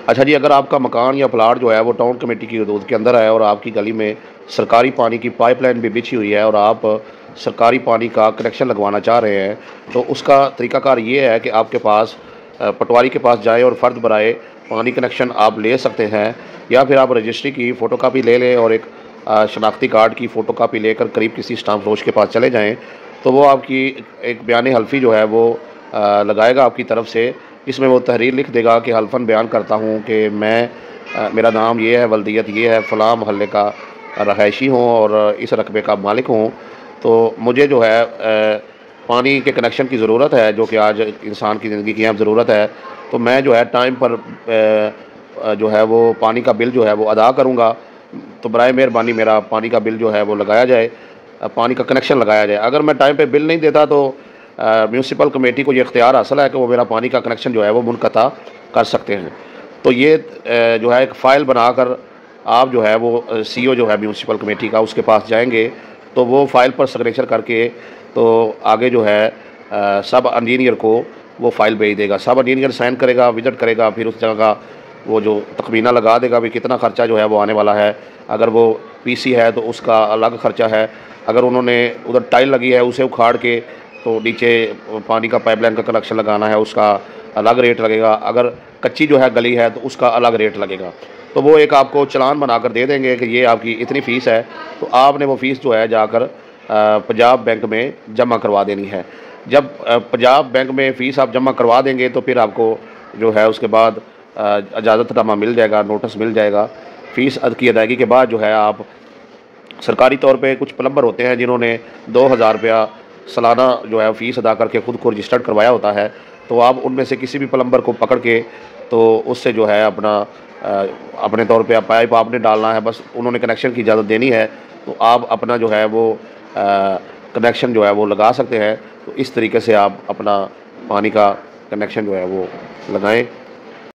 अच्छा जी, अगर आपका मकान या प्लाट जो है वो टाउन कमेटी की हदूद के अंदर है और आपकी गली में सरकारी पानी की पाइपलाइन भी बिछी हुई है और आप सरकारी पानी का कनेक्शन लगवाना चाह रहे हैं, तो उसका तरीकाकार ये है कि आपके पास पटवारी के पास जाएँ और फ़र्द बराए पानी कनेक्शन आप ले सकते हैं, या फिर आप रजिस्ट्री की फ़ोटोकॉपी ले लें और एक शनाख्ती कार्ड की फ़ोटोकॉपी लेकर करीब किसी स्टाम्प फरोश के पास चले जाएँ। तो वो आपकी एक बयान हल्फ़ी जो है वो लगाएगा आपकी तरफ से। इसमें वो तहरीर लिख देगा कि हल्फ़न बयान करता हूँ कि मैं मेरा नाम ये है, वल्दियत ये है, फ़लाँ मोहल्ले का रहायशी हूँ और इस रकबे का मालिक हूँ। तो मुझे जो है पानी के कनेक्शन की ज़रूरत है, जो कि आज इंसान की ज़िंदगी की अहम ज़रूरत है। तो मैं जो है टाइम पर जो है वो पानी का बिल जो है वो अदा करूँगा। तो बराए मेहरबानी मेरा पानी का बिल जो है वो लगाया जाए, पानी का कनेक्शन लगाया जाए। अगर मैं टाइम पे बिल नहीं देता तो म्यूनसिपल कमेटी को ये इख्तियार हासिल है कि वो मेरा पानी का कनेक्शन जो है वो मुनक़ता कर सकते हैं। तो ये जो है एक फ़ाइल बनाकर आप जो है वो सीईओ जो है म्यूनसिपल कमेटी का उसके पास जाएँगे, तो वो फ़ाइल पर सिग्नेचर करके तो आगे जो है सब इंजीनियर को वो फ़ाइल भेज देगा। सब इंजीनियर साइन करेगा, विज़िट करेगा, फिर उस जगह का वो जो तख़मीना लगा देगा भी कितना ख़र्चा जो है वो आने वाला है। अगर वो पीसी है तो उसका अलग ख़र्चा है। अगर उन्होंने उधर टाइल लगी है उसे उखाड़ के तो नीचे पानी का पाइपलाइन का कनेक्शन लगाना है, उसका अलग रेट लगेगा। अगर कच्ची जो है गली है तो उसका अलग रेट लगेगा। तो वो एक आपको चालान बनाकर दे देंगे कि ये आपकी इतनी फ़ीस है, तो आपने वो फ़ीस जो है जाकर पंजाब बैंक में जमा करवा देनी है। जब पंजाब बैंक में फ़ीस आप जमा करवा देंगे तो फिर आपको जो है उसके बाद इजाज़तनामा मिल जाएगा, नोटिस मिल जाएगा। फ़ीस की अदायगी के बाद जो है आप सरकारी तौर पे कुछ प्लम्बर होते हैं जिन्होंने 2000 रुपया सालाना जो है फ़ीस अदा करके ख़ुद को रजिस्टर्ड करवाया होता है। तो आप उनमें से किसी भी प्लम्बर को पकड़ के तो उससे जो है अपना अपने तौर पे पाइप आपने डालना है, बस उन्होंने कनेक्शन की इजाज़त देनी है, तो आप अपना जो है वो कनेक्शन जो है वो लगा सकते हैं। तो इस तरीके से आप अपना पानी का कनेक्शन जो है वो लगाएँ।